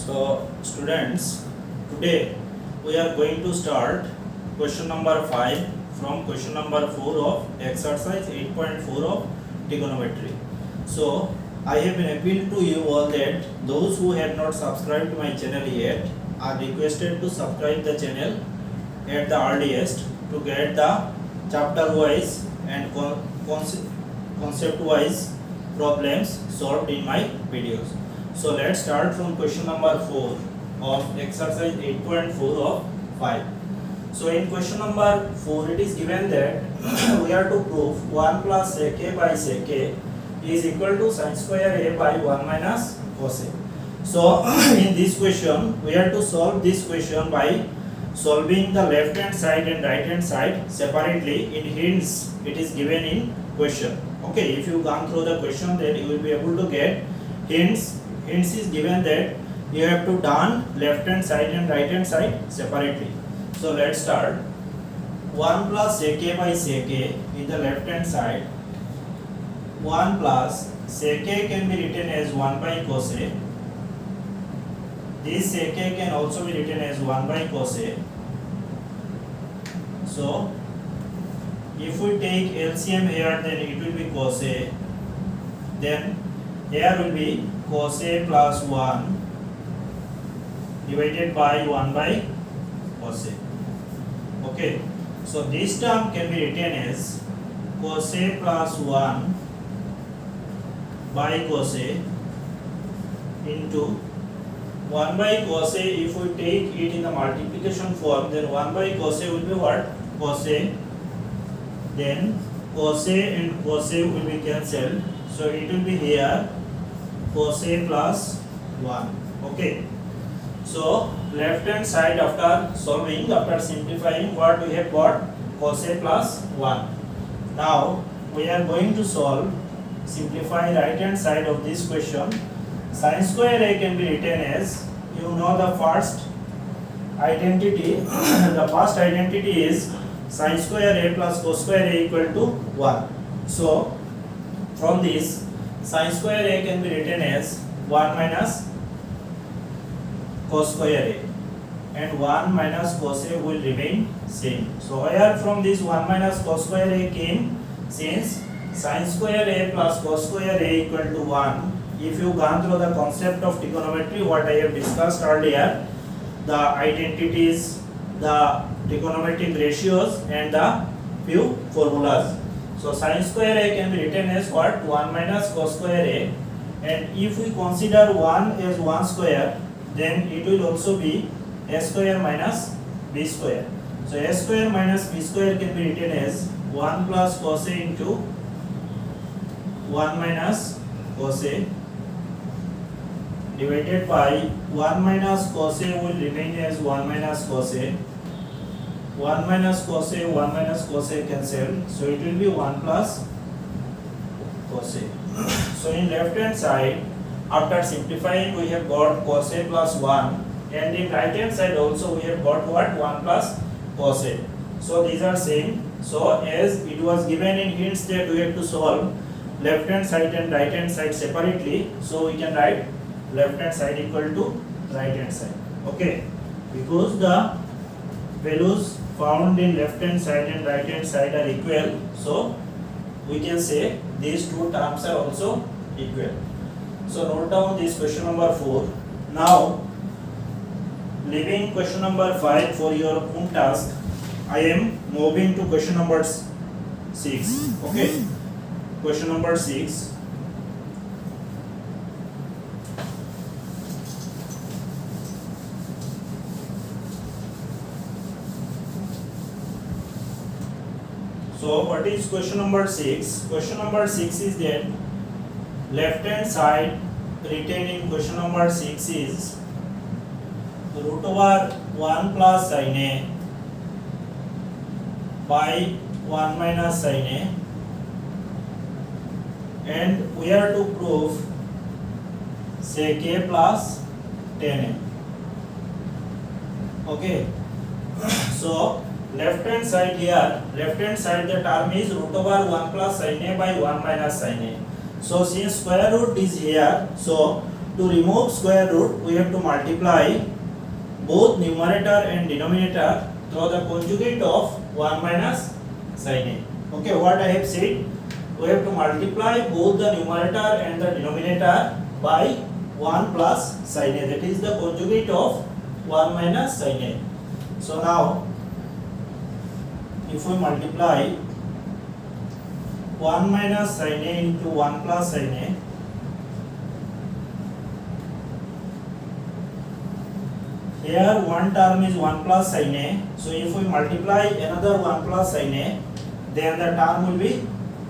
So, students, today we are going to start question number 5 from question number 4 of exercise 8.4 of trigonometry. So, I have been appealed to you all that those who have not subscribed to my channel yet are requested to subscribe the channel at the earliest to get the chapter wise and concept wise problems solved in my videos. So let's start from question number 4 of exercise 8.4 of 5. So in question number 4 it is given that we are to prove 1 plus sec a by sec a is equal to sin square a by 1 minus cos a. So in this question we are to solve this question by solving the left hand side and right hand side separately. In hints it is given in question. Okay, if you gone through the question then you will be able to get hints. Hints is given that you have to done left hand side and right hand side separately. So let's start. 1 plus sec a by sec a in the left hand side. 1 plus sec a can be written as 1 by cos a. This sec a can also be written as 1 by cos a. So if we take LCM here, then it will be cos a. Then here will be cos a plus 1 divided by 1 by cos a. Okay, so this term can be written as cos a plus 1 by cos a into 1 by cos a. If we take it in the multiplication form, then 1 by cos a will be what? Cos a. Then cos a and cos a will be cancelled. So it will be here cos a plus 1. Okay. So left hand side after solving, after simplifying, what we have got? Cos a plus 1. Now we are going to solve, simplify right hand side of this question. Sin square a can be written as, you know the first identity, the first identity is sin square a plus cos square a equal to 1. So from this, sin square a can be written as 1 minus cos square a, and 1 minus cos a will remain same. So where from this 1 minus cos square a came, since sin square a plus cos square a equal to 1. If you gone through the concept of trigonometry, what I have discussed earlier, the identities, the trigonometric ratios and the few formulas. So sin square a can be written as what? 1 minus cos square a, and if we consider 1 as 1 square, then it will also be a square minus b square. So a square minus b square can be written as 1 plus cos a into 1 minus cos a divided by 1 minus cos a will remain as 1 minus cos a. 1 minus cos a, 1 minus cos a cancelled, so it will be 1 plus cos a. So in left hand side, after simplifying, we have got cos a plus 1, and in right hand side also we have got what? 1 plus cos a. So these are same. So as it was given in hints that we have to solve left hand side and right hand side separately, so we can write left hand side equal to right hand side. Okay, because the values found in left hand side and right hand side are equal, so we can say these two terms are also equal. So note down this question number 4. Now leaving question number 5 for your own task, I am moving to question number 6. Okay, question number 6. So what is question number 6? Question number 6 is that left hand side written in question number 6 is root over 1 plus sin a by 1 minus sin a, and we are to prove sec a plus tan a. Okay, so left hand side here, left hand side the term is root over 1 plus sin a by 1 minus sin a. So since square root is here, so to remove square root, we have to multiply both numerator and denominator through the conjugate of 1 minus sin a. Okay, what I have said, we have to multiply both the numerator and the denominator by 1 plus sin a, that is the conjugate of 1 minus sin a. So now if we multiply 1 minus sin a into 1 plus sin a, here one term is 1 plus sin a, so if we multiply another 1 plus sin a, then the term will be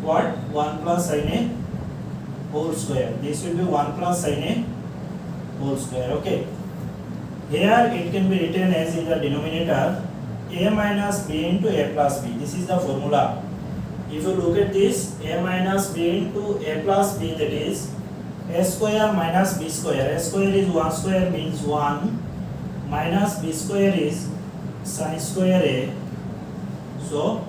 what? 1 plus sin a whole square. This will be 1 plus sin a whole square. Okay. Here it can be written as in the denominator a minus b into a plus b. This is the formula. If you look at this, a minus b into a plus b, that is a square minus b square. A square is 1 square means 1 minus b square is sin square a. So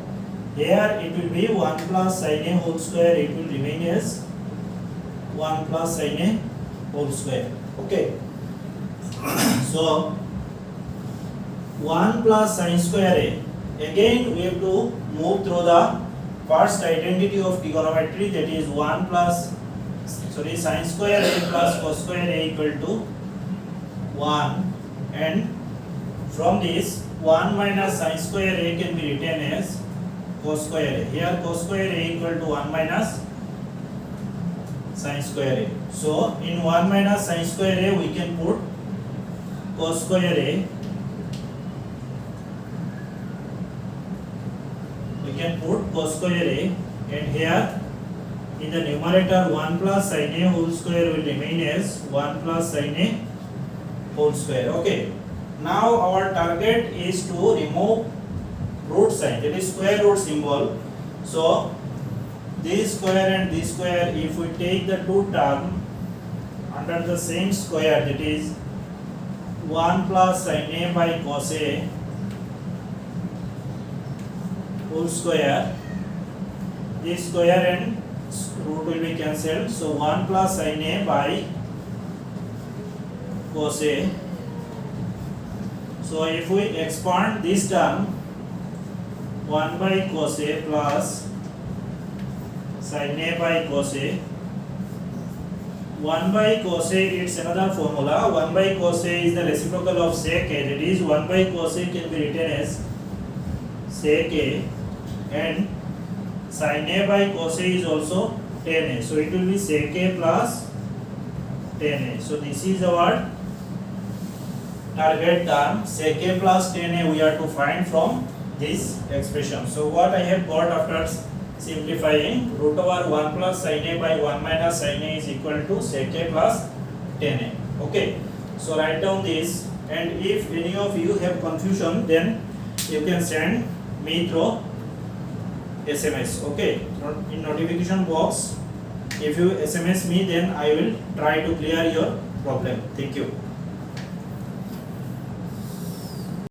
here it will be 1 plus sin a whole square. It will remain as 1 plus sin a whole square. Okay. So 1 plus sin square a. Again we have to move through the first identity of trigonometry, that is 1 plus sin square a plus cos square a equal to 1, and from this 1 minus sin square a can be written as cos square a. Here cos square a equal to 1 minus sin square a. So in 1 minus sin square a we can put cos square a. We can put cos square a, and here in the numerator 1 plus sin a whole square will remain as 1 plus sin a whole square. Okay. Now our target is to remove root sign, that is square root symbol. So this square and this square, if we take the two term under the same square, that is 1 plus sin a by cos a whole square, this square and root will be cancelled. So 1 plus sin a by cos a. So if we expand this term, 1 by cos a plus sin a by cos a, 1 by cos a, it's another formula. 1 by cos a is the reciprocal of sec a, that is 1 by cos a can be written as sec a, and sin a by cos a is also tan a. So it will be sec a plus tan a. So this is our target term, sec a plus tan a we are to find from this expression. So what I have got after simplifying, root over 1 plus sin a by 1 minus sin a is equal to sec a plus tan a. Okay. So write down this, and if any of you have confusion, then you can send me through SMS. Okay. In notification box, if you SMS me, then I will try to clear your problem. Thank you.